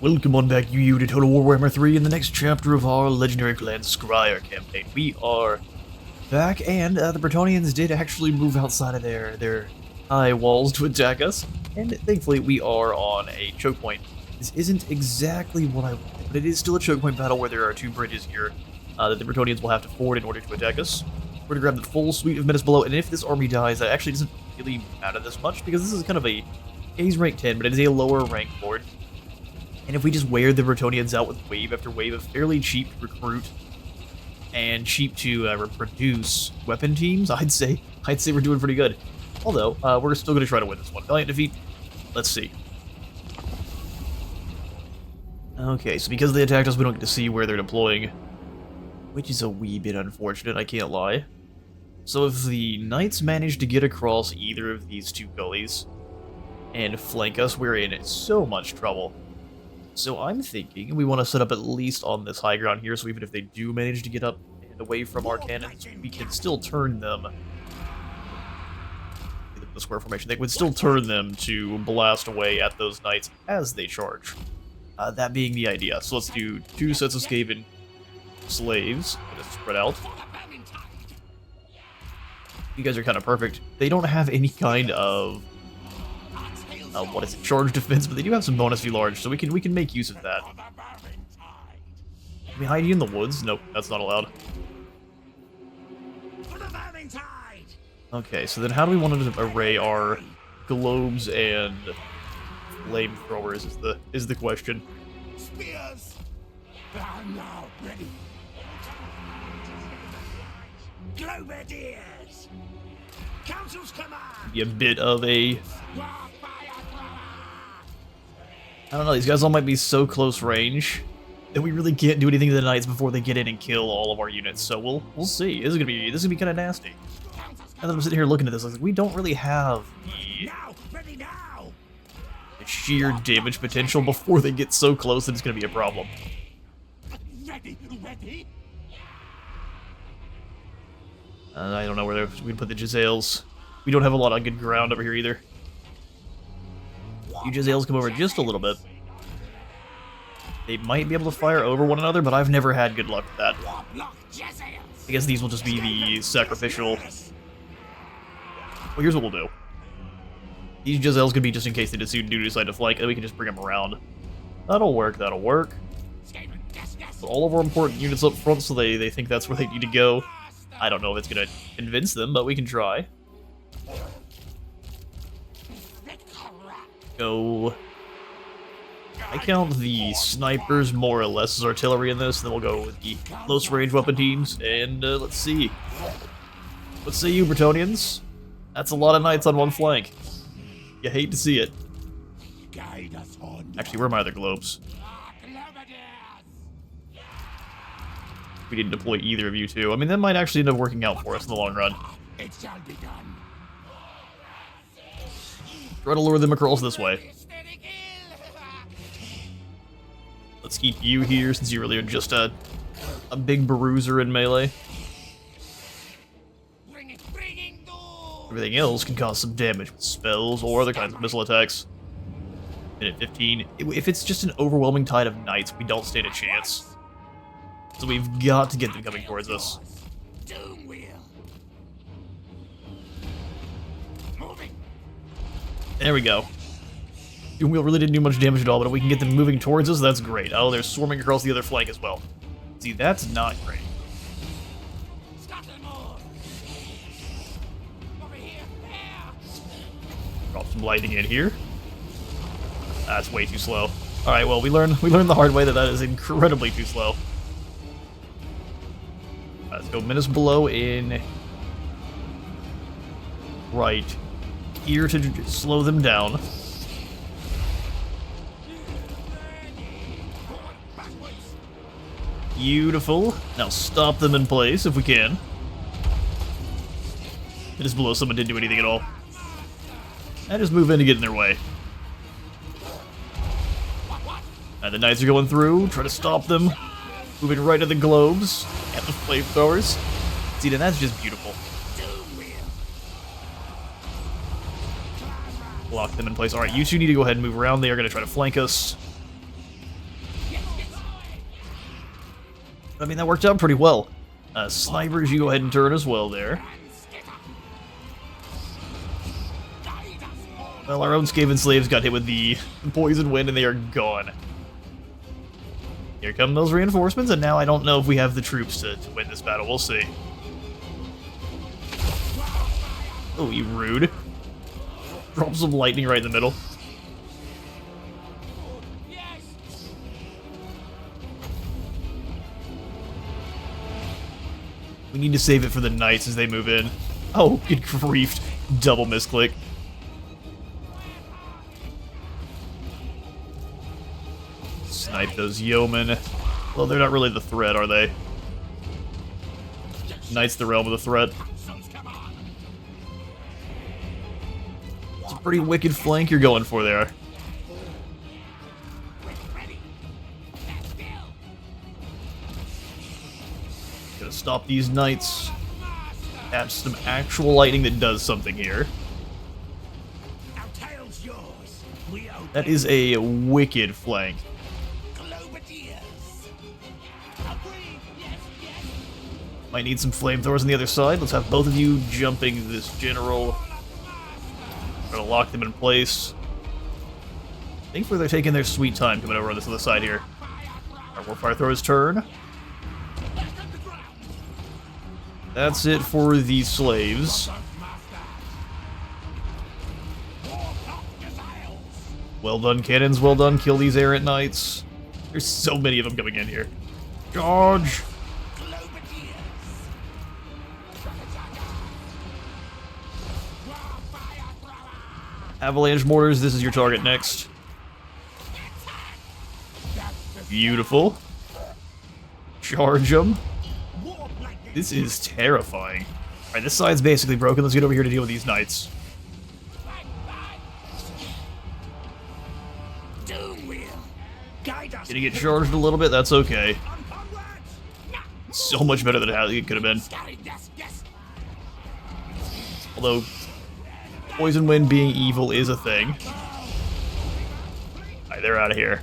Welcome on back, you to Total War Warhammer 3 in the next chapter of our Legendary Clan Scryer campaign. We are back, and the Bretonnians did actually move outside of their high walls to attack us, and thankfully we are on a choke point. This isn't exactly what I wanted, but it is still a choke point battle where there are two bridges here that the Bretonnians will have to ford in order to attack us. We're going to grab the full suite of menace below, and if this army dies, that actually doesn't really matter this much, because this is kind of a A's rank 10, but it is a lower rank board. And if we just wear the Bretonnians out with wave after wave of fairly cheap to recruit and cheap to reproduce weapon teams, I'd say we're doing pretty good. Although, we're still going to try to win this one. Valiant defeat. Let's see. Okay, so because they attacked us, we don't get to see where they're deploying, which is a wee bit unfortunate, I can't lie. So if the knights manage to get across either of these two gullies and flank us, we're in so much trouble. So I'm thinking we want to set up at least on this high ground here, so even if they do manage to get up and away from our cannons, we can still turn them. The square formation, they would still turn them to blast away at those knights as they charge. That being the idea. So let's do two sets of Skaven slaves. Just spread out. You guys are kind of perfect. They don't have any kind of what is it, charge defense, but they do have some bonus v large, so we can make use of that. Can we hide you in the woods? Nope, that's not allowed. Okay, so then how do we want to array our globes and flamethrowers is the question. Spears! I'm now ready. Globadiers! Council's command! Be a bit of a... I don't know, these guys all might be so close range that we really can't do anything to the knights before they get in and kill all of our units. So we'll see. This is gonna be kind of nasty. Now that I'm sitting here looking at this, like, we don't really have the sheer damage potential before they get so close that it's gonna be a problem. Ready? I don't know where we put the Jezzails. We don't have a lot of good ground over here either. You Jezzails come over just a little bit. They might be able to fire over one another, but I've never had good luck with that. I guess these will just be the sacrificial. Well, here's what we'll do. These Jezzails could be just in case they do decide to flank, and we can just bring them around. That'll work, that'll work. Put all of our important units up front so they think that's where they need to go. I don't know if it's going to convince them, but we can try. Go. I count the snipers more or less as artillery in this, then we'll go with the close range weapon teams, and let's see. What say you, Bretonnians? That's a lot of knights on one flank. You hate to see it. Actually, where are my other globes? We didn't deploy either of you two. I mean, that might actually end up working out for us in the long run. It shall be done. Try to lure them across this way. Let's keep you here since you really are just a big bruiser in melee. Everything else can cause some damage with spells or other kinds of missile attacks. Minute 15. If it's just an overwhelming tide of knights, we don't stand a chance. So we've got to get them coming towards us. There we go. Doomwheel really didn't do much damage at all, but if we can get them moving towards us, that's great. Oh, they're swarming across the other flank as well. See, that's not great. Drop some lightning in here. That's way too slow. Alright, well, we learned the hard way that is incredibly too slow. Let's go menace below in right here to slow them down. Beautiful. Now stop them in place if we can. Menace below someone didn't do anything at all. And just move in to get in their way. And the knights are going through, try to stop them. Moving right to the globes and the flamethrowers. See, then that's just beautiful. Lock them in place. Alright, you two need to go ahead and move around. They are going to try to flank us. I mean, that worked out pretty well. Snipers, you go ahead and turn as well there. Well, our own Skaven slaves got hit with the poison wind and they are gone. Here come those reinforcements, and now I don't know if we have the troops to win this battle. We'll see. Oh, you rude. Drop some lightning right in the middle. We need to save it for the knights as they move in. Oh, good grief. Double misclick. Snipe those yeomen. Well, they're not really the threat, are they? Knights the realm of the threat. It's a pretty wicked flank you're going for there. Gonna stop these knights. Have some actual lightning that does something here. That is a wicked flank. Might need some flamethrowers on the other side. Let's have both of you jumping this general. Gonna lock them in place. Thankfully they're taking their sweet time coming over on this other side here. Our Warfire Thrower's turn. That's it for the slaves. Well done, cannons. Well done. Kill these errant knights. There's so many of them coming in here. Charge! Avalanche mortars, this is your target next. Beautiful. Charge them. This is terrifying. Alright, this side's basically broken. Let's get over here to deal with these knights. Gonna get charged a little bit, that's okay. So much better than how it could have been. Although, poison wind being evil is a thing. Alright, they're out of here.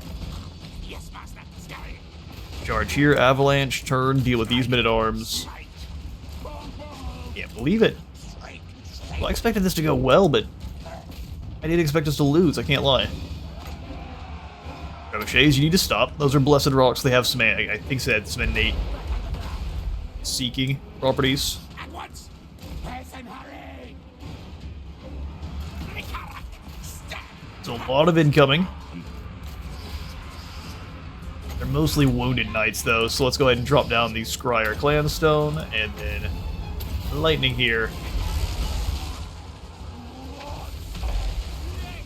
Charge here, avalanche, turn, deal with these men-at-arms. Can't believe it. Well, I expected this to go well, but I didn't expect us to lose, I can't lie. Trebuchets, you need to stop. Those are blessed rocks, they have some, I think they had some innate seeking properties. So a lot of incoming. They're mostly wounded knights, though, so let's go ahead and drop down the Scryer Clanstone, and then lightning here.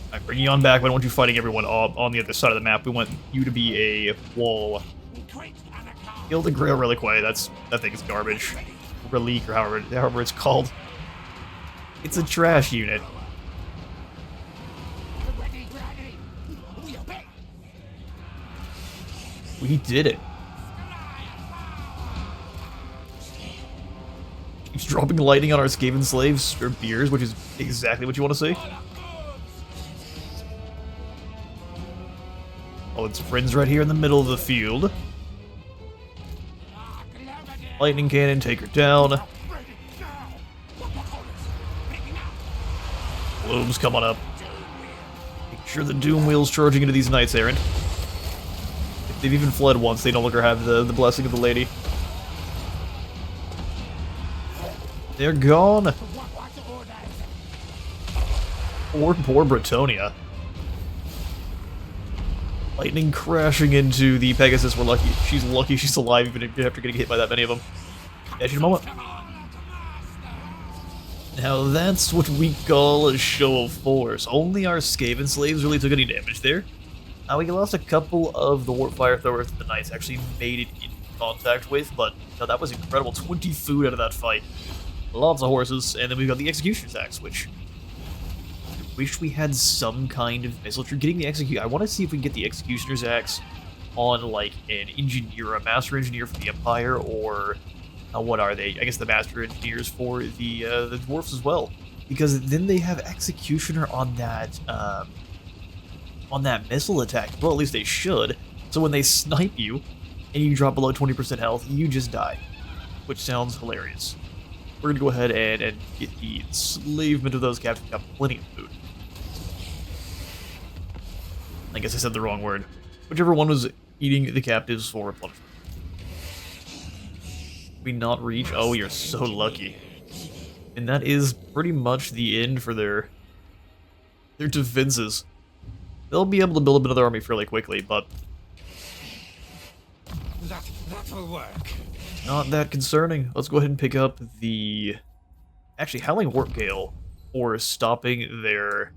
Alright, bring you on back, but I don't want you fighting everyone on the other side of the map. We want you to be a wall. Kill the Grail Reliquary, that thing is garbage. Relique, or however it's called. It's a trash unit. We did it. Keeps dropping lightning on our Skaven slaves, or beers, which is exactly what you want to see. Oh, it's friends right here in the middle of the field. Lightning cannon, take her down. Blooms coming up. Make sure the Doom Wheel's charging into these knights errant. They've even fled once, they no longer have the blessing of the lady. They're gone! Poor Bretonnia. Lightning crashing into the Pegasus, we're lucky. She's lucky she's alive even after getting hit by that many of them. Edge in a moment. Now that's what we call a show of force. Only our Skaven slaves really took any damage there. We lost a couple of the Warfire Throwers that the Knights actually made it in contact with, but no, that was incredible. 20 food out of that fight. Lots of horses, and then we've got the Executioner's Axe, which I wish we had some kind of missile. If you're getting the I want to see if we can get the Executioner's Axe on, like, an engineer, a Master Engineer for the Empire, or what are they? I guess the Master Engineers for the Dwarfs as well, because then they have Executioner on that missile attack. Well, at least they should. So when they snipe you, and you drop below 20% health, you just die, which sounds hilarious. We're gonna go ahead and get the enslavement of those captives. Got plenty of food. I guess I said the wrong word. Whichever one was eating the captives for replenishment. We not reach? Oh, you're so lucky. And that is pretty much the end for their defenses. They'll be able to build up another army fairly quickly, but that'll work. not that concerning. Let's go ahead and pick up the actually Howling Warp Gale for stopping their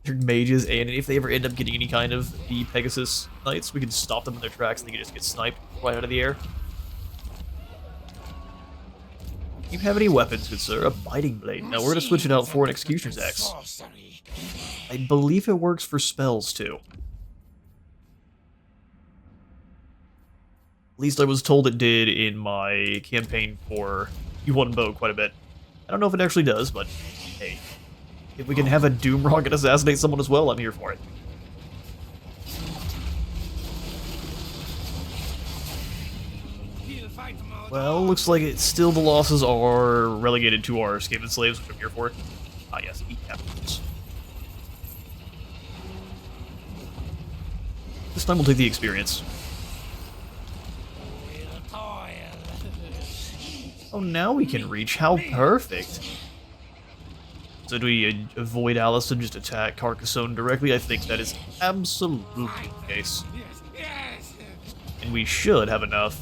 mages, and if they ever end up getting any kind of the Pegasus Knights, we can stop them in their tracks and they can just get sniped right out of the air. Do you have any weapons, good sir? A biting blade. Now we're gonna switch it out for an Executioner's Axe. I believe it works for spells too. At least I was told it did in my campaign for U1 Bow quite a bit. I don't know if it actually does, but hey. If we can have a Doom Rocket assassinate someone as well, I'm here for it. Well, looks like it's still the losses are relegated to our Skaven slaves, which I'm here for. Ah yes, eat captives. This time we'll take the experience. Oh, now we can reach. How perfect. So do we avoid Alice and just attack Carcassonne directly? I think that is absolutely the case. And we should have enough.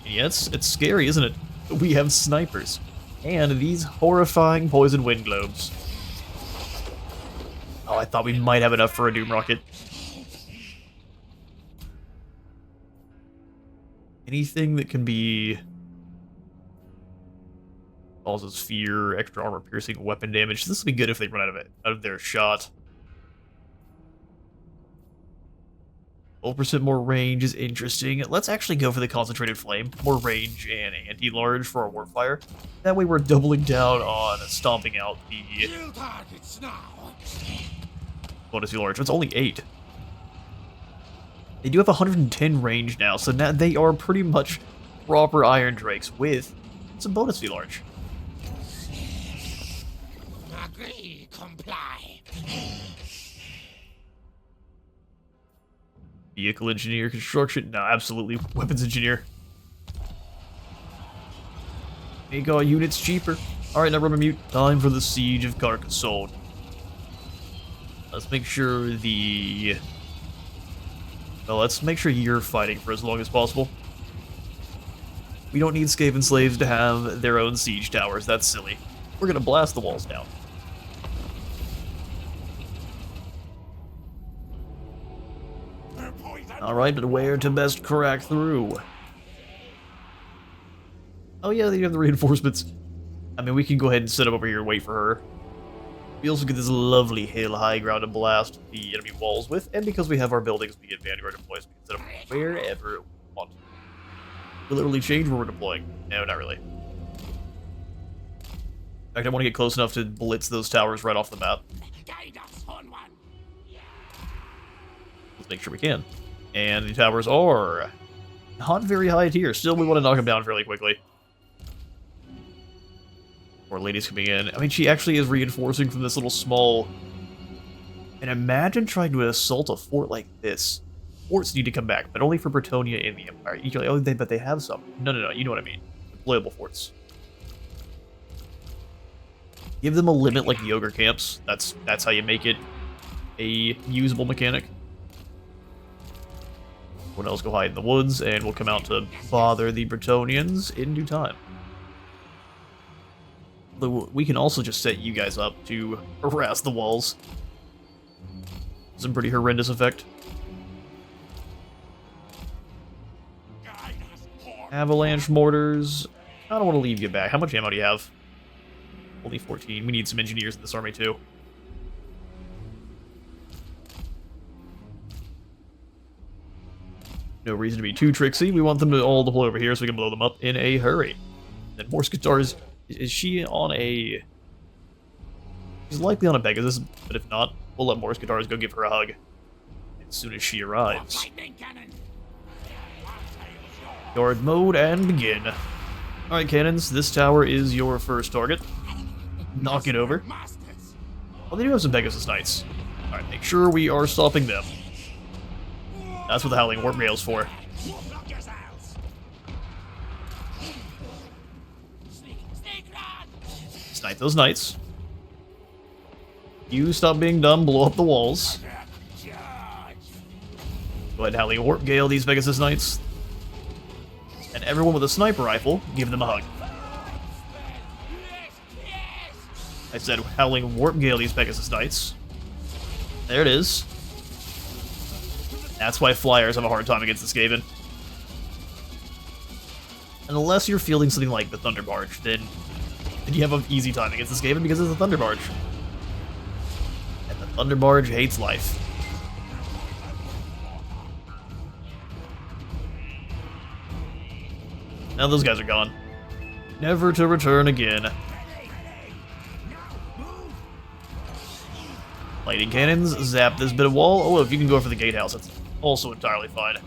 And yeah, it's scary, isn't it? We have snipers. And these horrifying poison wind globes. Oh, I thought we might have enough for a Doom Rocket. Anything that can be... causes fear, extra armor piercing, weapon damage. This will be good if they run out of their shot. 12% more range is interesting. Let's actually go for the concentrated flame. More range and anti-large for our warfire. That way we're doubling down on stomping out the bonus large. It's only 8. They do have 110 range now, so now they are pretty much proper Iron Drakes with some bonus large. Agree, comply. Vehicle engineer, construction. No, absolutely. Weapons engineer. Make all units cheaper. Alright, now rubber mute. Time for the siege of Carcassonne. Let's make sure the... well, let's make sure you're fighting for as long as possible. We don't need Skaven slaves to have their own siege towers. That's silly. We're gonna blast the walls down. Alright, but where to best crack through? Oh yeah, you have the reinforcements. I mean, we can go ahead and set up over here and wait for her. We also get this lovely hill high ground to blast the enemy walls with, and because we have our buildings, we get Vanguard deploys. We can set up wherever we want. We literally change where we're deploying. No, not really. In fact, I want to get close enough to blitz those towers right off the map. Let's make sure we can. And the towers are not very high tier. Still, we want to knock them down fairly quickly. More ladies coming in. I mean, she actually is reinforcing from this little small... and imagine trying to assault a fort like this. Forts need to come back, but only for Bretonnia and the Empire. You're like, oh, but they have some. No, you know what I mean. Deployable forts. Give them a limit like the ogre camps. That's how you make it a usable mechanic. What else? Go hide in the woods, and we'll come out to bother the Bretonnians in due time. We can also just set you guys up to harass the walls. Some pretty horrendous effect. Avalanche mortars. I don't want to leave you back. How much ammo do you have? Only 14. We need some engineers in this army too. No reason to be too tricksy. We want them to all deploy over here so we can blow them up in a hurry. Then Morse Guitars. Is she on a... she's likely on a Pegasus, but if not, we'll let Morse Guitars go give her a hug as soon as she arrives. Guard mode and begin. Alright, cannons, this tower is your first target. Knock it over. Masters. Well, they do have some Pegasus Knights. Alright, make sure we are stopping them. That's what the Howling Warp Gale's for. Block yourselves. Sneak run. Snipe those Knights. You stop being dumb, blow up the walls. Charge. Go ahead, Howling Warp Gale these Pegasus Knights. And everyone with a sniper rifle, give them a hug. Yes, yes. I said Howling Warp Gale these Pegasus Knights. There it is. That's why Flyers have a hard time against the Skaven. Unless you're fielding something like the Thunder Barge, then you have an easy time against the Skaven because it's a Thunder Barge. And the Thunder Barge hates life. Now those guys are gone. Never to return again. Lightning cannons, zap this bit of wall. Oh, if you can go for the gatehouse, that's also entirely fine.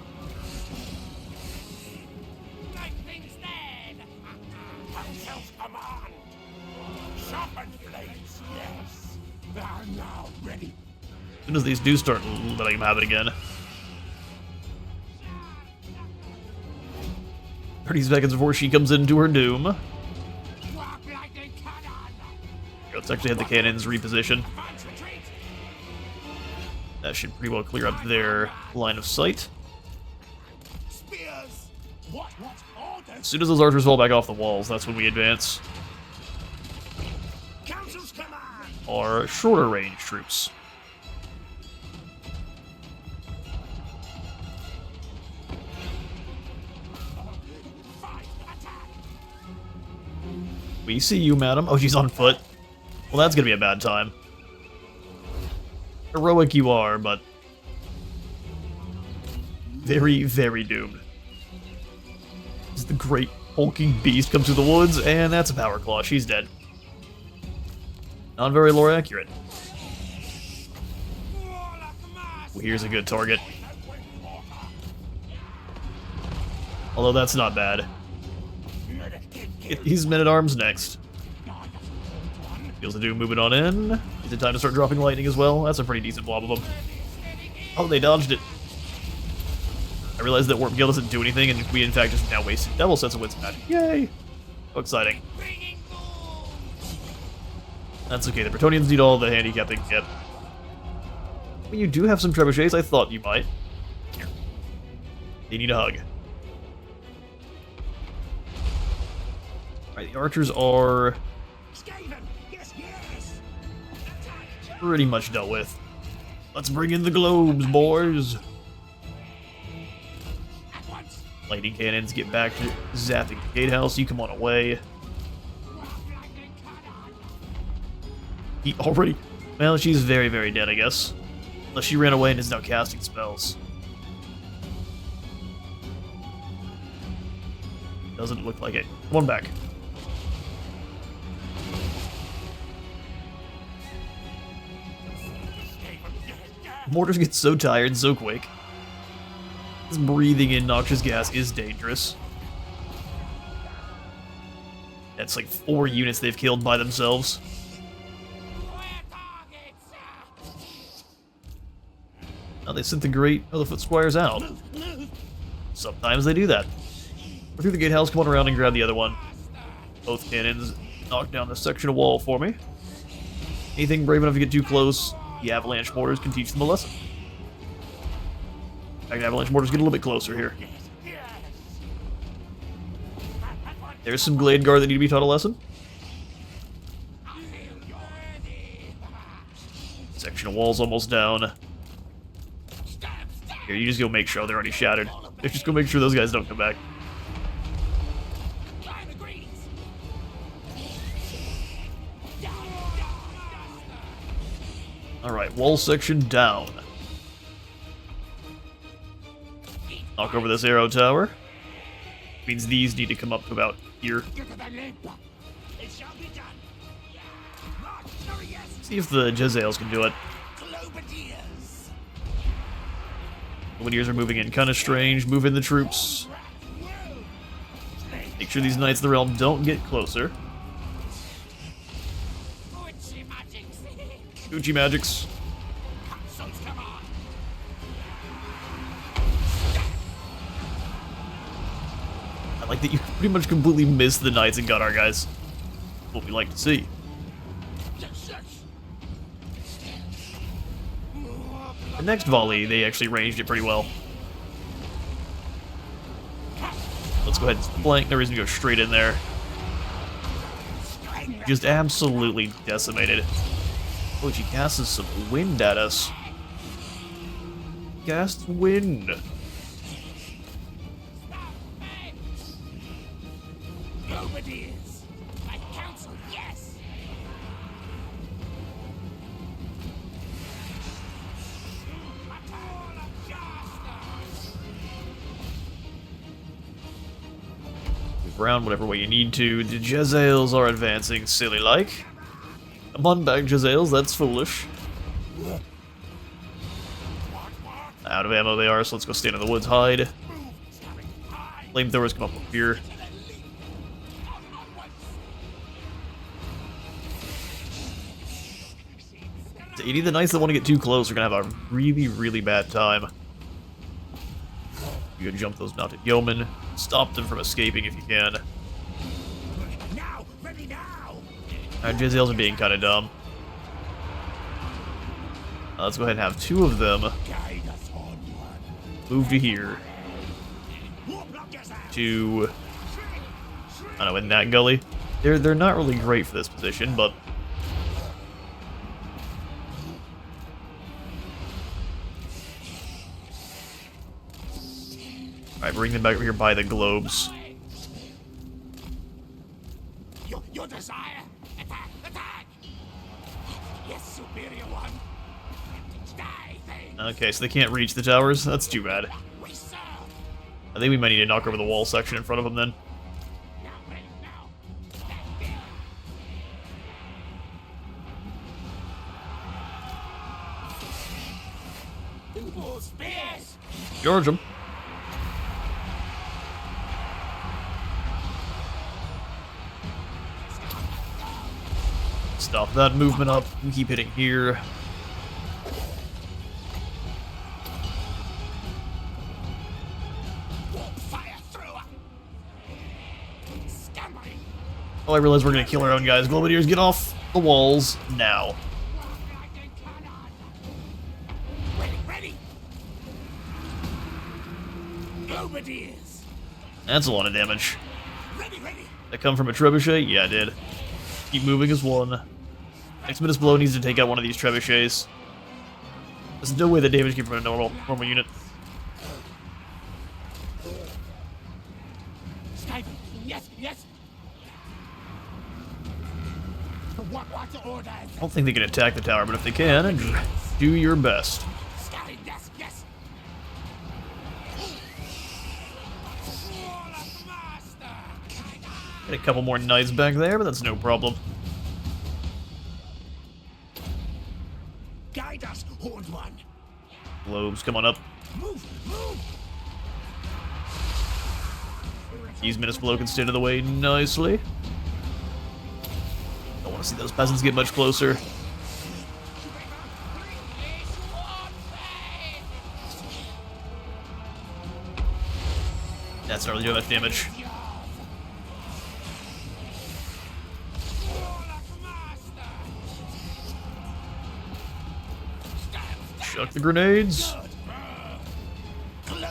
Lightning's dead. Self-command. Sharpened blades, yes. I'm now ready. As soon as these do start letting them have it again. 30 seconds before she comes into her doom. Walk lightning cannon. Let's actually have the cannons reposition. Advance retreat. That should pretty well clear up their line of sight. Spears. What As orders? soon as those archers fall back off the walls, that's when we advance. Council's command. Our shorter range troops. Fight. Attack. We see you, madam. Oh, she's on foot. Well, that's gonna be a bad time. Heroic you are, but very, very doomed. As the great hulking beast comes through the woods, and that's a power claw. She's dead. Not very lore accurate. Warlock master. Well, here's a good target. Although that's not bad. He's men-at-arms next. Feels the doom moving on in. Is it time to start dropping lightning as well? That's a pretty decent blob of them. Oh, they dodged it. I realized that Warp Gale doesn't do anything, and we in fact just now wasted Devil Sense of Wits magic. Yay! So exciting. Bringing boom. That's okay, the Bretonnians need all the handicap they can get. But you do have some trebuchets, I thought you might. Here. They need a hug. Alright, the archers are Skaven. Yes, yes. Attack. pretty much dealt with. Let's bring in the globes, boys! At once. Lightning cannons get back to zapping the gatehouse. You come on away. Walk lightning cannon. He already... Well, she's very, very dead, I guess. Unless she ran away and is now casting spells. Doesn't look like it. One back. Mortars get so tired so quick. This breathing in noxious gas is dangerous. That's like 4 units they've killed by themselves. Where targets? Now they sent the great Otherfoot Squires out. Sometimes they do that. Go through the gatehouse, come on around and grab the other one. Both cannons knock down this section of wall for me. Anything brave enough to get too close, the avalanche mortars can teach them a lesson. In fact, avalanche mortars get a little bit closer here. There's some Glade Guard that need to be taught a lesson. Section of walls almost down. Here, you just go make sure they're already shattered. Just go make sure those guys don't come back. Alright, wall section down. Knock over this arrow tower. Means these need to come up to about here. See if the Jezzails can do it. The Wineers are moving in kind of strange. Move in the troops. sure these Knights of the Realm don't get closer. Gucci magics. Gucci magics. Consoles, come on. I like that you pretty much completely missed the Knights and got our guys. What we like to see. The next volley, they actually ranged it pretty well. Let's go ahead and flank. No reason to go straight in there. Just absolutely decimated. Oh, she casts some wind at us. Cast wind. Nobody is. My counsel, yes. Move around whatever way you need to. The Jezzails are advancing silly like. Come on back, Jezzails, that's foolish. Out of ammo they are, so let's go stand in the woods, hide. Flamethrowers come up here. To 80, the Knights that want to get too close are going to have a really, really bad time. You can jump those mounted yeomen. Stop them from escaping if you can. Now, ready now. Jezzails are being kind of dumb. Let's go ahead and have two of them Guide us onward. move to here. Warlock us out. To, I don't know, in that gully. They're not really great for this position, but alright, bring them back over here by the globes. Your desire. Attack, attack. Yes, superior one. Die, thing. Okay, so they can't reach the towers. That's too bad. We serve. I think we might need to knock over the wall section in front of them then. Now, ready now. Oh, spears. Charge them. Stop that movement up. We keep hitting here. Warp fire through. Scampering. Oh, I realize we're gonna kill our own guys. Globadiers, get off the walls now. Ready, ready. Globadiers. That's a lot of damage. Ready, ready. That come from a trebuchet? Yeah, I did. Keep moving as one. Exodus Blow needs to take out one of these trebuchets. There's no way the damage came from a normal unit. Skaven. Yes, yes. What's the order? I don't think they can attack the tower, but if they can, do your best. Scouting, yes, yes. Get a couple more knights back there, but that's no problem. Guide us, Horned One. Globes, come on up. Move, move. These Minas Blow can stay to the way nicely. Don't want to see those peasants get much closer. That's not really doing much damage. Chuck the grenades.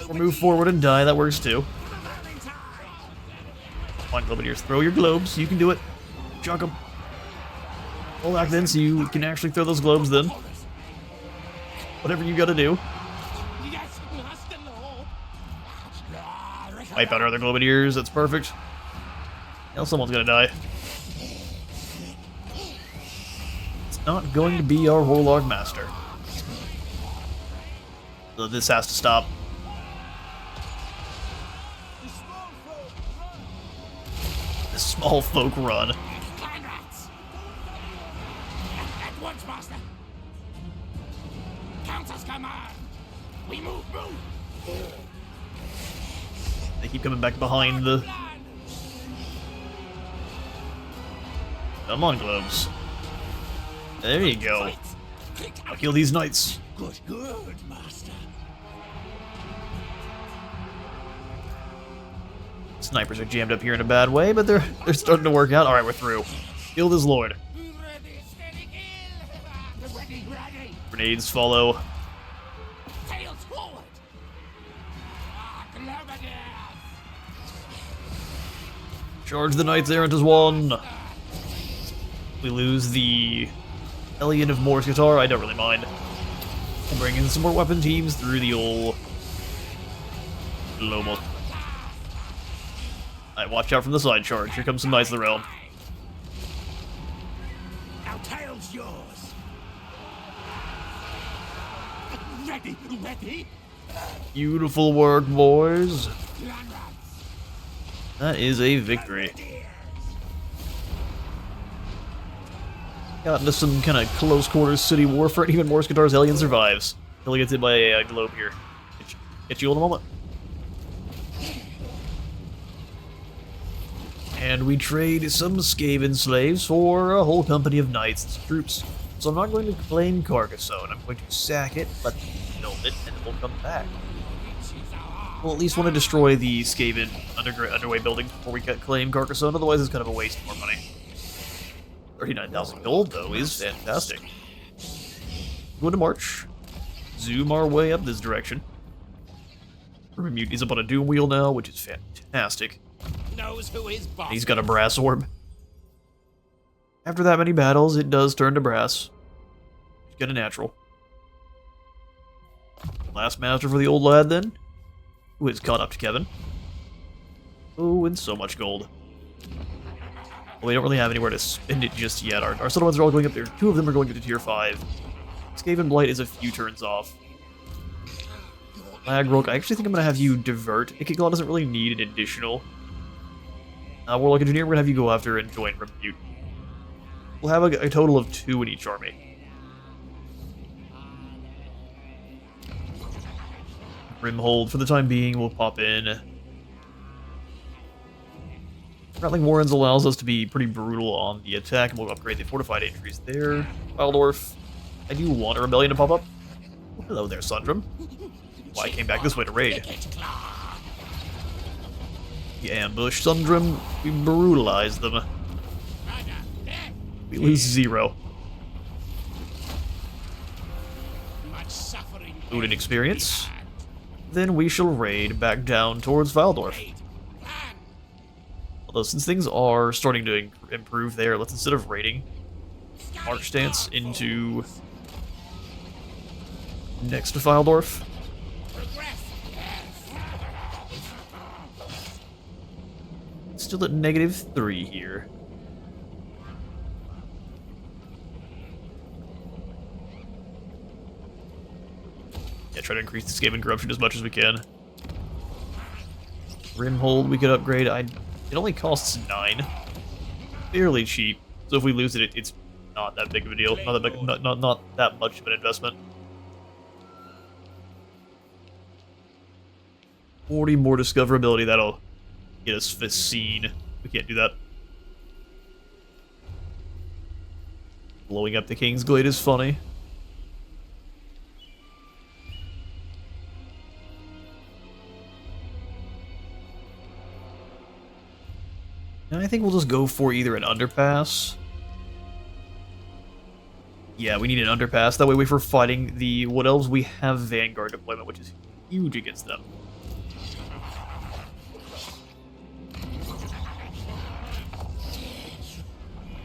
Or move forward and die, that works too. Come on, Globadiers, throw your globes, you can do it. Chuck them. Hold back then so you can actually throw those globes then. Whatever you gotta do. Yes, lost in the hole. Wipe out our other Globadiers, that's perfect. Now someone's gonna die. It's not going to be our Warlock Master. So this has to stop. The small folk run. Clan rats. At once, master. Countess command. We move, move. They keep coming back behind the Come on, globes. There you go. I'll kill these knights. Good, master. Snipers are jammed up here in a bad way, but they're starting to work out. All right, we're through. Kill this lord. Ready, steady, kill. Ready. Grenades follow. Tails forward. Grenadiers. Charge the knights errant as one. We lose the Hellion of Morse Guitar. I don't really mind. We'll bring in some more weapon teams through the old Loma. Alright, watch out from the side charge. Here comes some Knights of the Realm. Now tails yours. Ready. Beautiful work, boys. Clan rats. That is a victory. Got into some kind of close quarters city warfare, and even Morse Guitar's Hellion survives. He'll get hit by a globe here. Hit you in a moment. And we trade some Skaven slaves for a whole company of knights and troops. So I'm not going to claim Carcassonne. I'm going to sack it, let them build it, and it will come back. We'll at least want to destroy the Skaven underway building before we claim Carcassonne, otherwise it's kind of a waste of more money. 39,000 gold, though, is fantastic. Going to march. Zoom our way up this direction. Mutiny's up on a doom wheel now, which is fantastic. Knows who is boss. He's got a brass orb. After that many battles, it does turn to brass. It's kind of natural. Last master for the old lad, then, who has caught up to Kevin. Oh, and so much gold. Well, we don't really have anywhere to spend it just yet. Our settlements are all going up there. 2 of them are going up to tier 5. Skaven Blight is a few turns off. Lagrook, I actually think I'm going to have you divert. Ikit Claw doesn't really need an additional. Warlock Engineer, we're going to have you go after and join Rebuke. We'll have a total of 2 in each army. Rimhold, for the time being, we'll pop in. Rattling Warrens allows us to be pretty brutal on the attack, and we'll upgrade the fortified entries there. Wildorf, I do want a rebellion to pop up. Oh, hello there, Sundrum. Well, I came back this way to raid. We ambush Sundrum, we brutalize them. We lose 0. Food and experience. Then we shall raid back down towards Wildorf. Although, since things are starting to improve there, let's, instead of raiding, march stance into next to Wildorf. Still at -3 here. Yeah, try to increase the Skaven corruption as much as we can. Rimhold we could upgrade. It only costs 9. Fairly cheap. So if we lose it, it's not that big of a deal. Not that much of an investment. 40 more discoverability, that'll get us Facine. We can't do that. Blowing up the King's Glade is funny. And I think we'll just go for either an underpass. Yeah, we need an underpass. That way, if we're fighting the Wood Elves, we have Vanguard deployment, which is huge against them.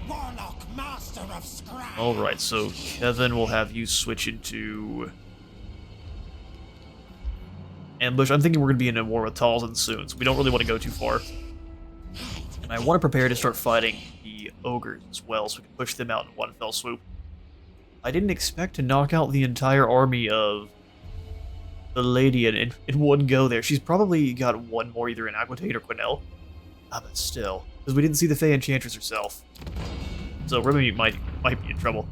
Warlock, master of scrap. Alright, so Kevin will have you switch into ambush. I'm thinking we're going to be in a war with Talzin soon, so we don't really want to go too far. And I want to prepare to start fighting the ogres as well, so we can push them out in one fell swoop. I didn't expect to knock out the entire army of the lady in one go there. She's probably got one more, either in Aquitaine or Quenelle. But still. Because we didn't see the Fey Enchantress herself. So Remedy might be in trouble.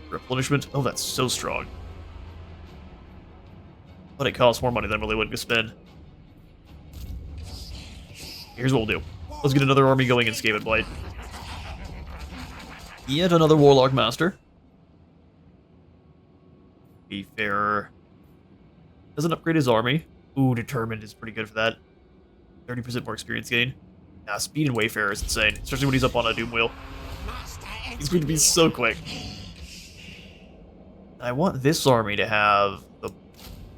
Replenishment. Oh, that's so strong. But it costs more money than I'm really willing to spend. Here's what we'll do. Let's get another army going in Skaven Blight. Yet another Warlock Master. Wayfarer. Doesn't upgrade his army. Ooh, Determined is pretty good for that. 30% more experience gain. Nah, speed in Wayfarer is insane, especially when he's up on a Doom Wheel. He's going to be so quick. I want this army to have the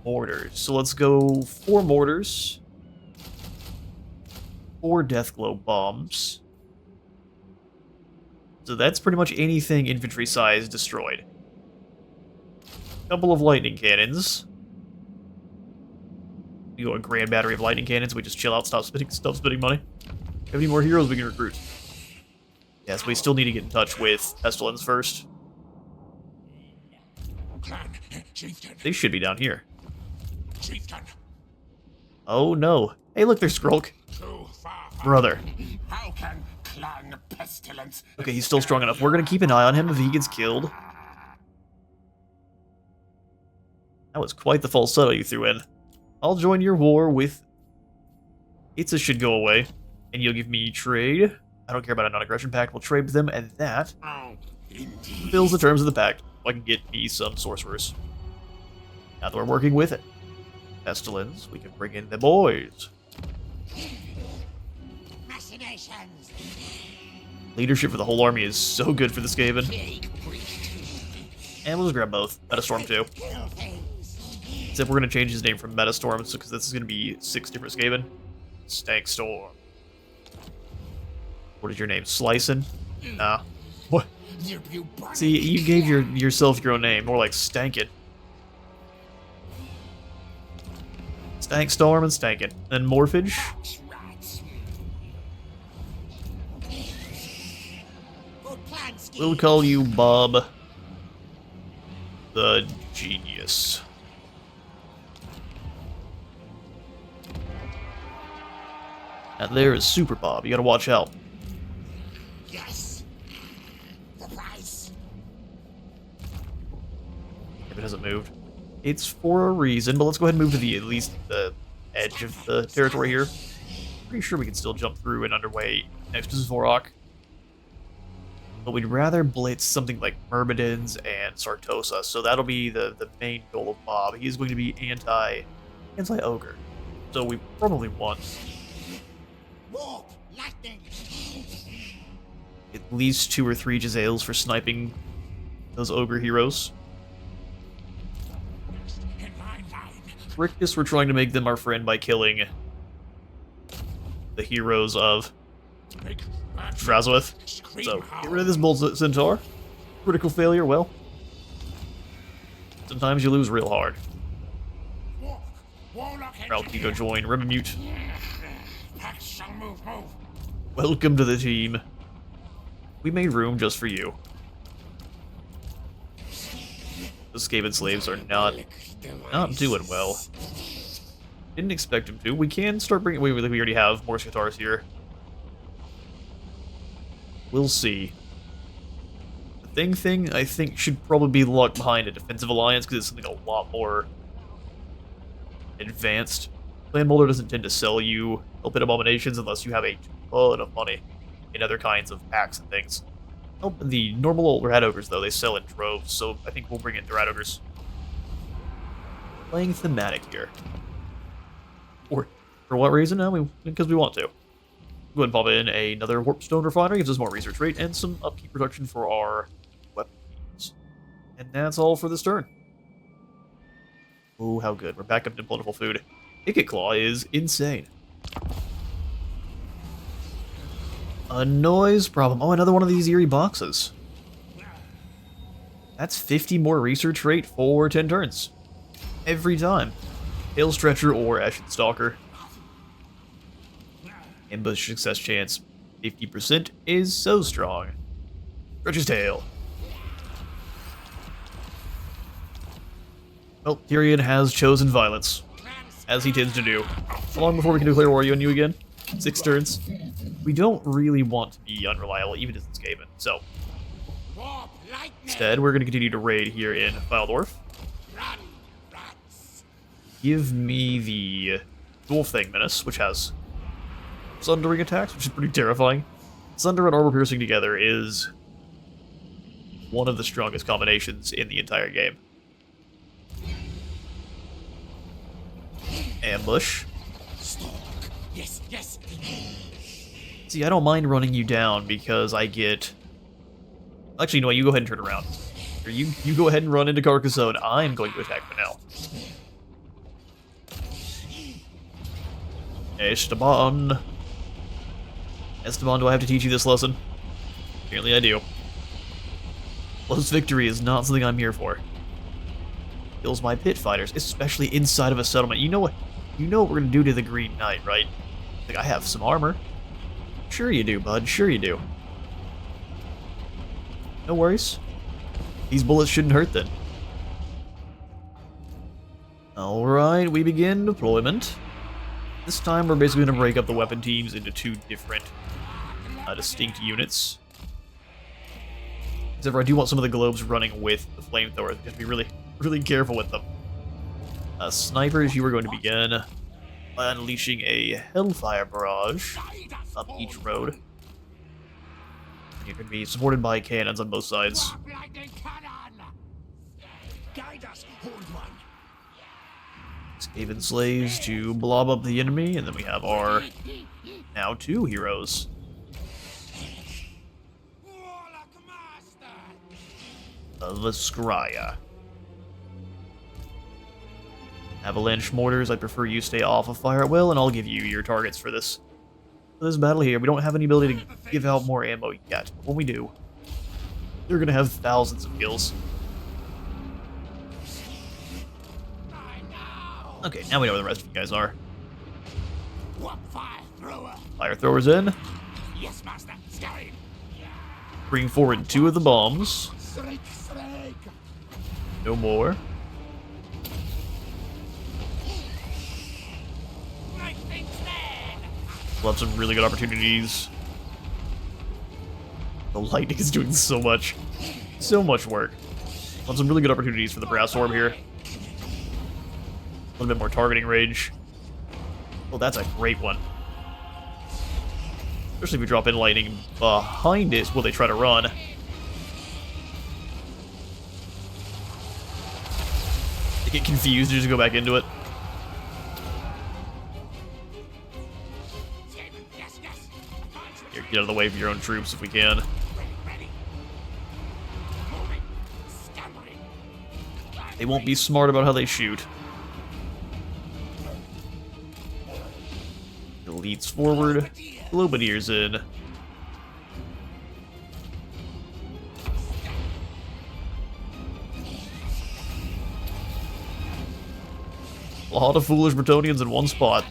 mortars. So let's go 4 mortars. 4 Deathglow bombs. So that's pretty much anything infantry size destroyed. Couple of lightning cannons. We go a grand battery of lightning cannons. We just chill out, stop spending money. Have any more heroes we can recruit? Yes, we still need to get in touch with Pestilence first. They should be down here. Oh no. Hey, look, there's Skrulk. Brother. How can clan pestilence? Okay, he's still strong enough. We're gonna keep an eye on him if he gets killed. That was quite the falsetto you threw in. I'll join your war with... Itza should go away. And you'll give me trade. I don't care about a non-aggression pact. We'll trade with them, and that fills the terms of the pact. So I can get me some sorcerers. Now that we're working with it. Pestilence, we can bring in the boys. Machinations. Leadership for the whole army is so good for the Skaven. And we'll just grab both. Metastorm too. Except we're going to change his name from Metastorm, because this is going to be 6 different Skaven. Stankstorm. What is your name? Slicin'? Nah. What? See, you gave yourself your own name. More like Stankin'. Stankstorm and Stankin'. Then Morphage. We'll call you Bob the Genius. And there is Super Bob. You gotta watch out. Yes. The price. If it hasn't moved. It's for a reason, but let's go ahead and move to the at least the edge of the territory here. Pretty sure we can still jump through and underway next to Zvorok. But we'd rather blitz something like Myrmidons and Sartosa, so that'll be the main goal of Bob. He's going to be anti-ogre. So we probably want Warp lightning. at least 2 or 3 Jezzails for sniping those ogre heroes. In my line. Rictus, we're trying to make them our friend by killing the heroes of Drazowith. So, get rid of this Bolt Centaur. Critical failure, well. Sometimes you lose real hard. Ralki, go join Remamute. Welcome to the team. We made room just for you. The Skaven slaves are not doing well. Didn't expect him to. We can start bringing... We already have more Skatars here. We'll see. The thing, I think, should probably be locked behind a defensive alliance, because it's something a lot more advanced. Clan Molder doesn't tend to sell you open abominations unless you have a ton of money in other kinds of packs and things. Oh, the normal rat ogres, though, they sell in droves, so I think we'll bring in the rat ogres. Playing thematic here. Or, for what reason? No, because we want to. Go ahead and pop in another Warpstone Refinery, gives us more research rate, and some upkeep production for our weapons. And that's all for this turn. Oh, how good. We're back up to plentiful food. Ikit Claw is insane. A noise problem. Oh, another one of these eerie boxes. That's 50 more research rate for 10 turns. Every time. Tail Stretcher or Ashen Stalker. Ambush success chance 50% is so strong. Stretch his tail. Well, Tyrion has chosen violence, as he tends to do. How long before we can declare war on you again? 6 turns. We don't really want to be unreliable, even as it's Skaven, so... Instead, we're going to continue to raid here in Valdorf. Give me the Dwarf Thing Menace, which has sundering attacks, which is pretty terrifying. Sunder and armor piercing together is one of the strongest combinations in the entire game. Ambush. Yes, yes. See, I don't mind running you down because I get... Actually, no, you go ahead and turn around. Or you go ahead and run into Carcassonne. I'm going to attack for now. Esteban. Esteban, do I have to teach you this lesson? Apparently I do. Close victory is not something I'm here for. Kills my pit fighters, especially inside of a settlement. You know what we're gonna do to the Green Knight, right? Like, I have some armor. Sure you do, bud. Sure you do. No worries. These bullets shouldn't hurt then. Alright, we begin deployment. This time we're basically gonna break up the weapon teams into two different distinct units. Except for I do want some of the globes running with the flamethrowers. You have to be really, really careful with them. Snipers, you are going to begin by unleashing a Hellfire Barrage up each road. You can be supported by cannons on both sides. Skaven slaves to blob up the enemy, and then we have our now two heroes. The Scrya. Avalanche mortars, I prefer you stay off of fire at will, and I'll give you your targets for this battle here. We don't have any ability to give out more ammo yet, but when we do, you're gonna have thousands of kills. Okay, now we know where the rest of you guys are. Fire throwers in. Yes, master. Scurry. Bring forward two of the bombs. No more. We'll have some really good opportunities. The lightning is doing so much work. We'll have some really good opportunities for the brass orb here. A little bit more targeting range. Oh, that's a great one. Especially if we drop in lightning behind it while they try to run. They get confused and just go back into it. Here, get out of the way of your own troops if we can. They won't be smart about how they shoot. Elites forward. Globadiers in. A lot of foolish Bretonnians in one spot.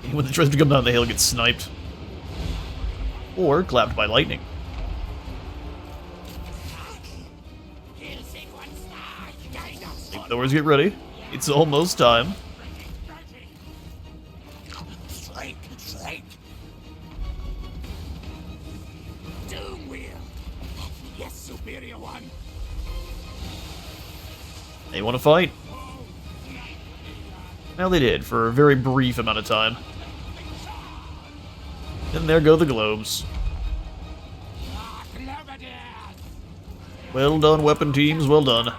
Anyone that tries to come down the hill gets sniped. Or clapped by lightning. Flamethrowers, get ready. It's almost time. They want to fight. Well, they did, for a very brief amount of time. And there go the globes. Well done, weapon teams, well done.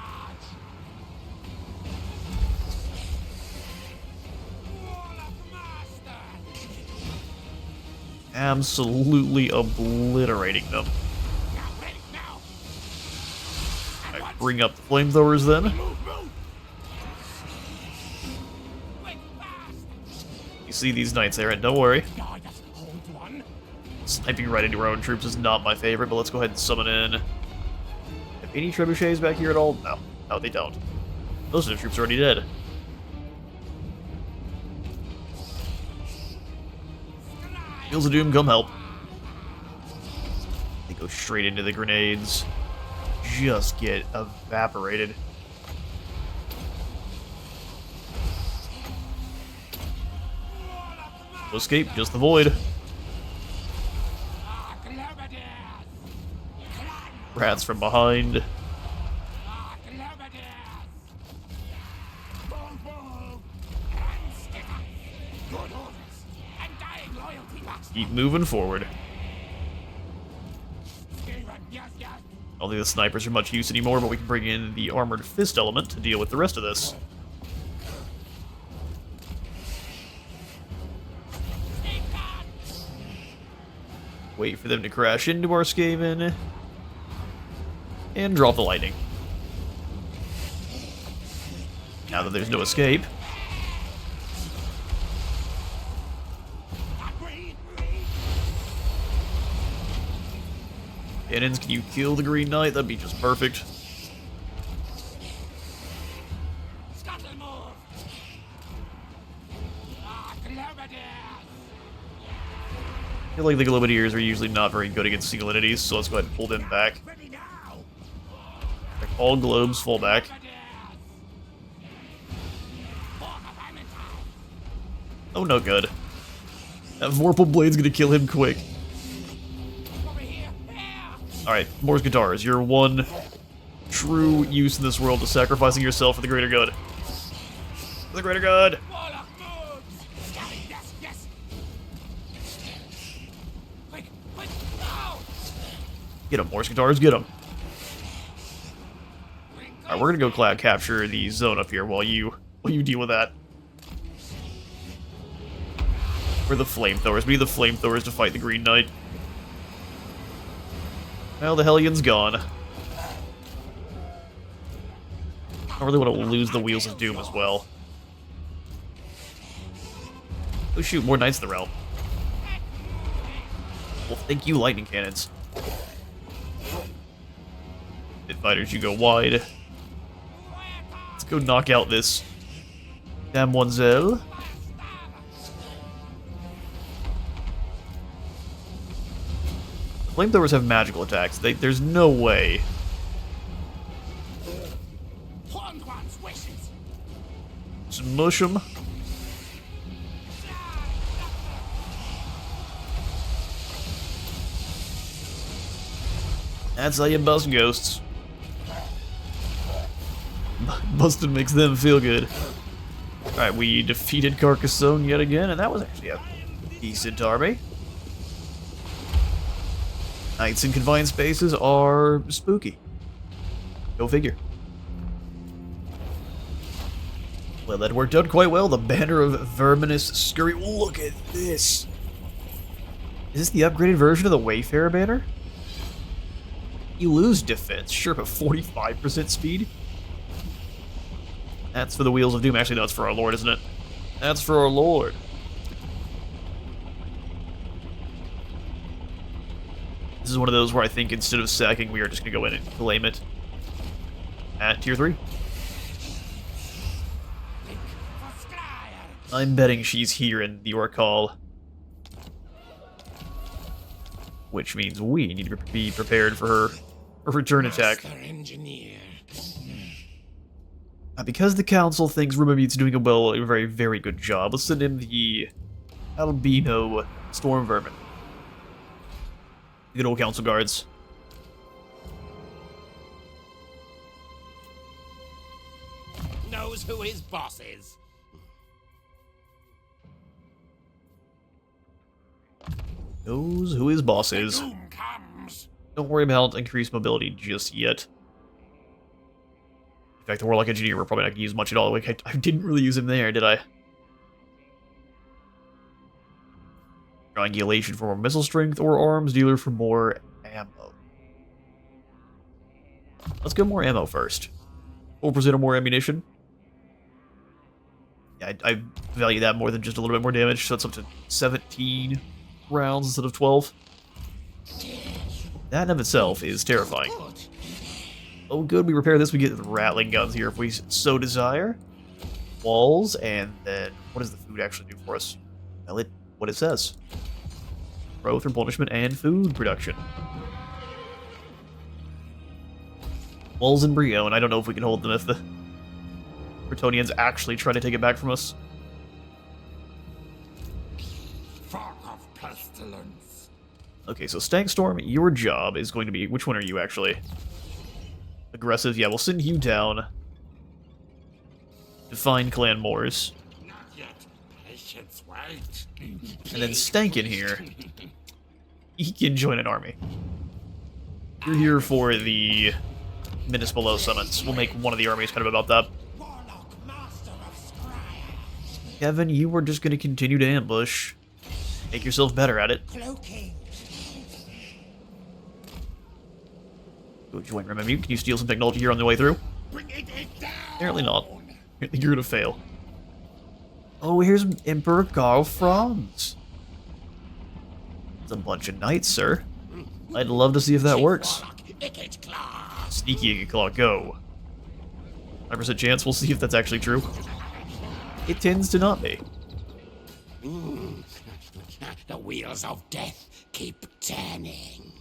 Absolutely obliterating them. Alright, bring up the flamethrowers then. You see these knights there, and don't worry. Sniping right into our own troops is not my favorite, but let's go ahead and summon in. Have any trebuchets back here at all? No. No, they don't. Those are the troops already dead. Fields of Doom, come help. They go straight into the grenades. Just get evaporated. No escape, just the void. Rats from behind. Keep moving forward. Skaven, yes, yes. I don't think the snipers are much use anymore, but we can bring in the armored fist element to deal with the rest of this. Wait for them to crash into our Skaven. And drop the lightning. Now that there's no escape. Cannons, can you kill the Green Knight? That'd be just perfect. Scuttle move. I feel like the Globadiers are usually not very good against single entities, so let's go ahead and pull them back. Ready now. All globes fall back. Oh, no good. That Vorpal Blade's gonna kill him quick. Over here. Alright, Morse Guitars, your one true use in this world to sacrificing yourself for the greater good. For the greater good! Warlock moves. Scouting, yes, yes. Quick, quick, now. Get him, Morse Guitars, get him. Alright, we're gonna go capture the zone up here while you deal with that. We're the flamethrowers. We need the flamethrowers to fight the Green Knight. Well, the Hellion's gone. I really want to lose the Wheels of Doom as well. Oh shoot, more Knights in the Realm. Well, thank you, Lightning Cannons. Pit Fighters, you go wide. Let's go knock out this Damoiselle. Flamethrowers have magical attacks. There's no way. Horned one's wishes. Smush them. That's how you bust ghosts. Busting makes them feel good. Alright, we defeated Carcassonne yet again, and that was actually a decent army. Knights in confined spaces are spooky. Go figure. Well, that worked out quite well. The banner of Verminous Scurry. Look at this. Is this the upgraded version of the Wayfarer banner? You lose defense, sure, but 45% speed? That's for the Wheels of Doom. Actually, no, it's for our Lord, isn't it? That's for our Lord. This is one of those where I think instead of sacking, we are just going to go in and claim it at tier 3. I'm betting she's here in the Orcal. Which means we need to be prepared for her return attack. Because the Council thinks Rumameat's doing a very, very good job, let's send him the Albino Storm Vermin. Good old Council Guards. Knows who his boss is. Knows who his boss is. Doom comes. Don't worry about increased mobility just yet. In fact, the Warlock Engineer we're probably not going to use much at all. Like, I didn't really use him there, did I? Triangulation for more missile strength, or Arms Dealer for more ammo. Let's go more ammo first. 4% or more ammunition. Yeah, I value that more than just a little bit more damage, so that's up to 17 rounds instead of 12. That in of itself is terrifying. Oh good, we repair this, we get rattling guns here if we so desire. Walls, and then what does the food actually do for us? Well, what it says. Growth, replenishment, and food production. Walls and Brio, and I don't know if we can hold them if the Bretonnians actually try to take it back from us. Fog of pestilence. Okay, so Stankstorm, your job is going to be... Which one are you, actually? Aggressive, yeah, we'll send you down to find Clan Moors. Not yet. Patience, wait. And then Stank in here. He can join an army. You're here for the Minas Below summons. We'll make one of the armies kind of about that. Kevin, you were just going to continue to ambush. Make yourself better at it. Go join Remember. Can you steal some technology here on the way through? Apparently not. I think you're going to fail. Oh, here's Emperor Karl Franz. It's a bunch of knights, sir. I'd love to see if that works. Ikit Claw. Sneaky Ikit Claw, go. 100% chance, we'll see if that's actually true. It tends to not be. The wheels of death keep turning.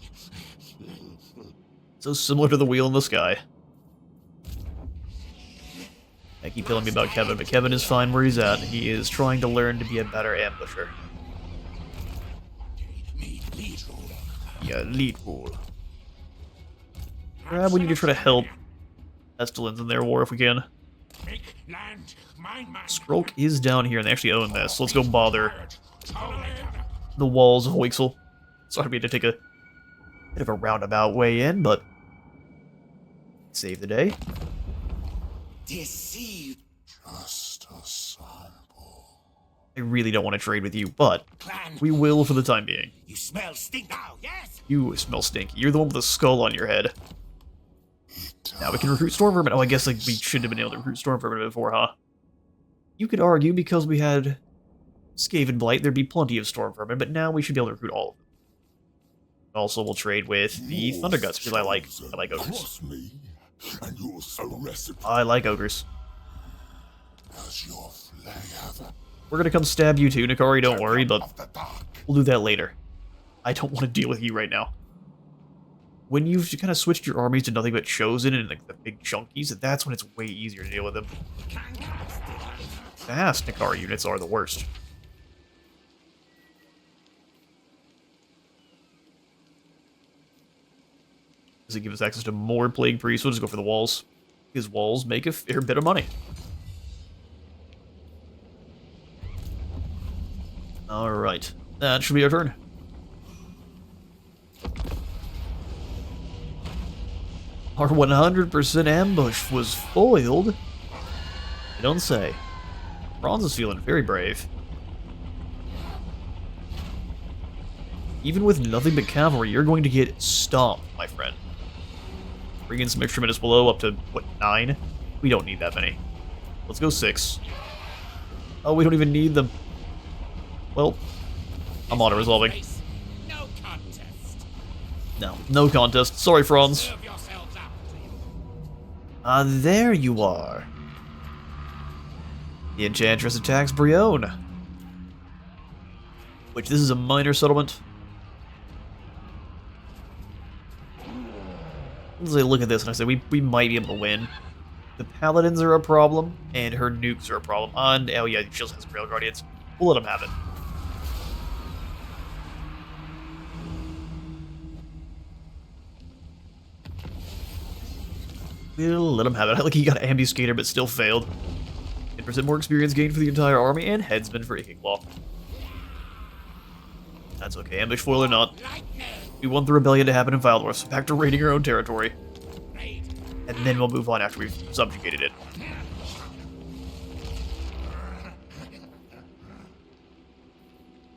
So similar to the wheel in the sky. I keep telling me about Kevin, but Kevin is fine where he's at. He is trying to learn to be a better ambusher. Yeah, lead rule. We need to try to help Pestilence in their war if we can. Skrulk is down here, and they actually own this. So let's go bother the walls of Wixel. Sorry we had to take a bit of a roundabout way in, but save the day. Deceive. Just a sample. I really don't want to trade with you, but we will for the time being. You smell stink now, yes? You smell stinky. You're the one with the skull on your head. Now we can recruit Storm Vermin. Oh, I guess like we should have been able to recruit Storm Vermin before, huh? You could argue because we had Skaven Blight, there'd be plenty of Storm Vermin, but now we should be able to recruit all of them. Also, we'll trade with the Thunder Guts because I like ogres. Me, and you're so reciprocal I like ogres. as your flavor. We're gonna come stab you too, Nikari, don't worry, but Of the dark. we'll do that later. I don't want to deal with you right now. When you've kind of switched your armies to nothing but Chosen and like the big chunkies, that's when it's way easier to deal with them. Fast Nikari units are the worst. Does it give us access to more Plague Priests? We'll just go for the walls. Because walls make a fair bit of money. Alright. That should be our turn. Our 100% ambush was foiled. You don't say. Franz is feeling very brave. Even with nothing but cavalry, you're going to get stomped, my friend. Bring in some extra minutes below, up to, what, 9? We don't need that many. Let's go 6. Oh, we don't even need them. Well, I'm auto-resolving. No contest. No contest. Sorry, Franz. Serve yourselves up. Ah, there you are. The Enchantress attacks Brione. Which, this is a minor settlement. As I look at this and I say, we might be able to win. The Paladins are a problem, and her nukes are a problem. And, oh yeah, she also has Rail Guardians. We'll let them have it. We'll let him have it. I like he got Ambuscator but still failed. 10% more experience gained for the entire army, and Headsman for Ikit Claw. That's okay, ambush foil or not. We want the rebellion to happen in Valdor, so back to raiding our own territory. And then we'll move on after we've subjugated it.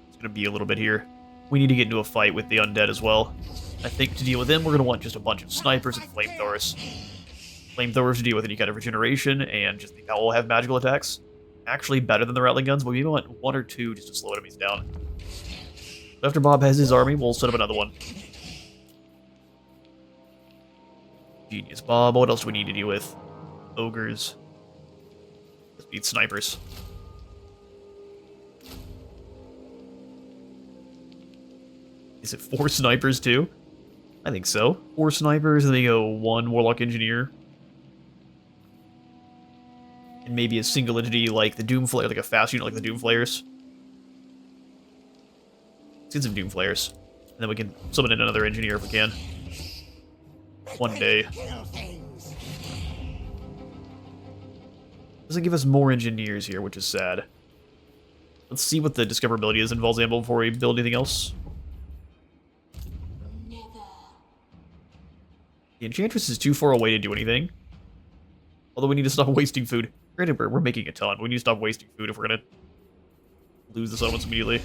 It's gonna be a little bit here. We need to get into a fight with the undead as well. I think to deal with them, we're gonna want just a bunch of snipers and flamethrowers. Flamethrowers to deal with any kind of regeneration, and just they all have magical attacks. Actually better than the Rattling Guns, but we want 1 or 2 just to slow enemies down. After Bob has his army, we'll set up another one. Genius Bob. What else do we need to deal with? Ogres. Let's beat snipers. Is it 4 snipers too? I think so. 4 snipers, and then you go 1 Warlock Engineer. And maybe a single entity like the Doomflayer, like a fast unit like the Doomflayers. Let's get some Doomflayers. And then we can summon in another Engineer if we can. One day. Doesn't give us more Engineers here, which is sad. Let's see what the discoverability is in Valzamble before we build anything else. The Enchantress is too far away to do anything. Although we need to stop wasting food. Granted, we're making a ton. We need to stop wasting food if we're gonna lose the settlements immediately.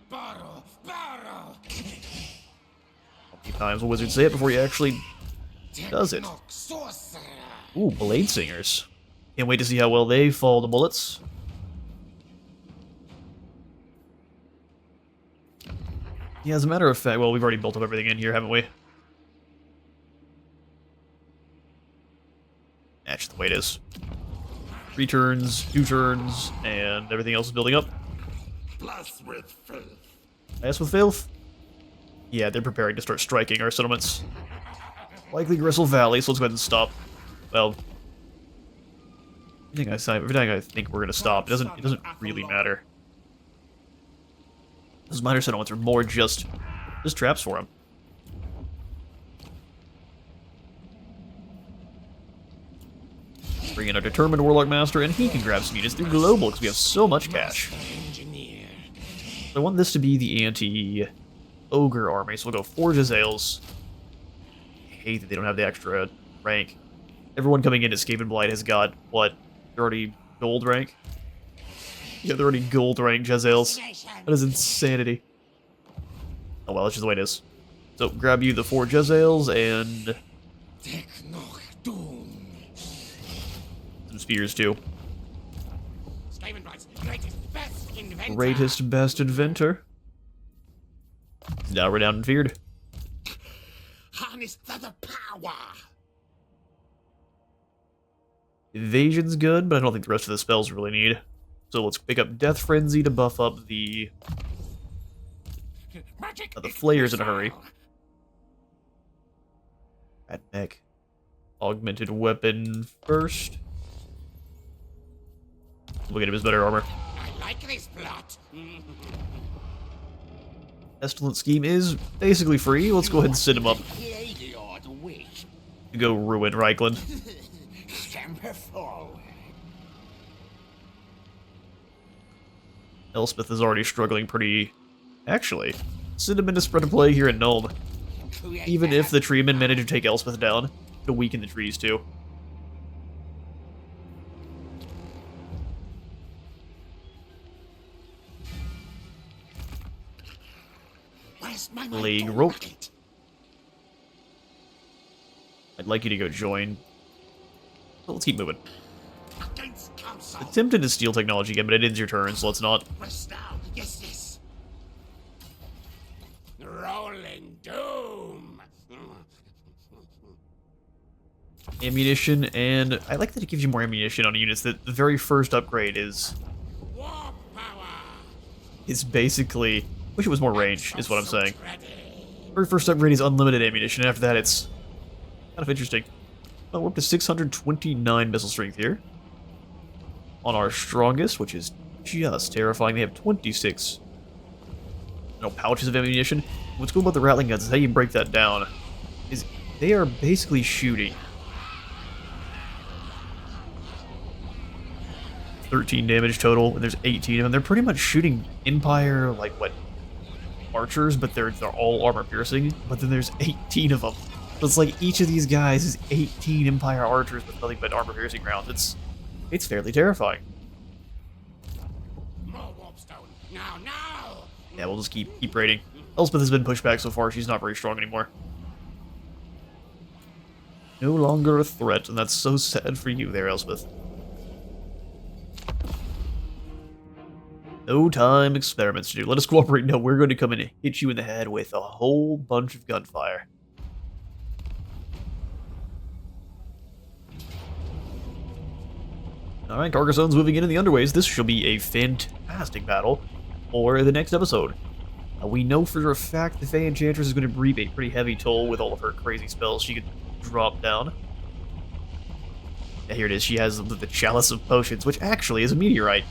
Borrow, borrow. How many times will Wizard say it before he actually does it? Ooh, Blade Singers. Can't wait to see how well they fall to bullets. Yeah, as a matter of fact, well, we've already built up everything in here, haven't we? That's the way it is. 3 turns, 2 turns, and everything else is building up. Bless with faith. Bless with filth? Yeah, they're preparing to start striking our settlements. Likely Gristle Valley, so let's go ahead and stop. Well, everything I think we're gonna stop. It doesn't really matter. Those minor settlements are more just traps for him. Bring in our Determined Warlock Master, and he can grab some units through Global, because we have so much cash. I want this to be the anti-Ogre army, so we'll go 4 Jezzails. I hate that they don't have the extra rank. Everyone coming into Skaven Blight has got, what, they're already gold rank? Yeah, they're already gold rank Jezzails. That is insanity. Oh well, that's just the way it is. So, grab you the 4 Jezzails, and some spears too. Greatest best inventor. Now renowned and feared. Harness the power. Evasion's good, but I don't think the rest of the spells really need. So let's pick up Death Frenzy to buff up the flayers in a hurry. At neck. Augmented weapon first. We'll get him his better armor. I like this plot. Pestilent Scheme is basically free. Let's go ahead and send him up to go ruin Reichland. Elspeth is already struggling pretty... Actually, send him into spread of play here at Nuln. Even if the treemen manage to take Elspeth down, to weaken the trees too. League rope. I'd like you to go join. Well, let's keep moving. Attempted to steal technology again, but it ends your turn, so let's not. Yes. Rolling doom. Ammunition, and I like that it gives you more ammunition on units. The very first upgrade is basically... Wish it was more range, is what I'm saying. Very first upgrade is unlimited ammunition, and after that it's kind of interesting. Well, we're up to 629 missile strength here. On our strongest, which is just terrifying. They have 26 pouches of ammunition. What's cool about the rattling guns is how you break that down. Is they are basically shooting 13 damage total, and there's 18 of them. They're pretty much shooting Empire, like, what, archers, but they're all armor piercing, but then there's 18 of them. So it's like each of these guys is 18 Empire archers with nothing but armor piercing rounds. It's fairly terrifying. More warpstone. Now. Yeah, we'll just keep raiding. Elspeth has been pushed back so far, she's not very strong anymore. No longer a threat, and that's so sad for you there, Elspeth. No time experiments to do. Let us cooperate. No, we're going to come in and hit you in the head with a whole bunch of gunfire. Alright, Carcassonne's moving in the underways. This shall be a fantastic battle for the next episode. We know for a fact the Fey Enchantress is going to reap a pretty heavy toll with all of her crazy spells she could drop down. Yeah, here it is. She has the Chalice of Potions, which actually is a meteorite.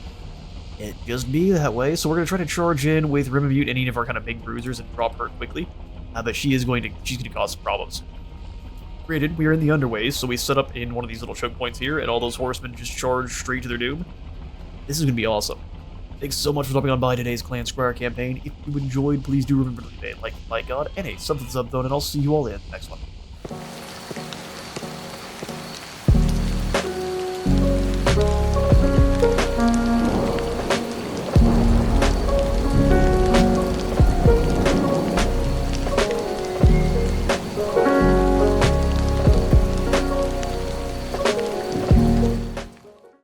It just be that way, so we're going to try to charge in with Rimavute and any of our kind of big bruisers and drop her quickly. But she's going to cause some problems. Granted, we are in the underways, so we set up in one of these little choke points here, and all those horsemen just charge straight to their doom. This is going to be awesome. Thanks so much for stopping on by today's Clan Scryer campaign. If you enjoyed, please do remember to leave a like, by God, and a sub to the sub phone, and I'll see you all in the next one.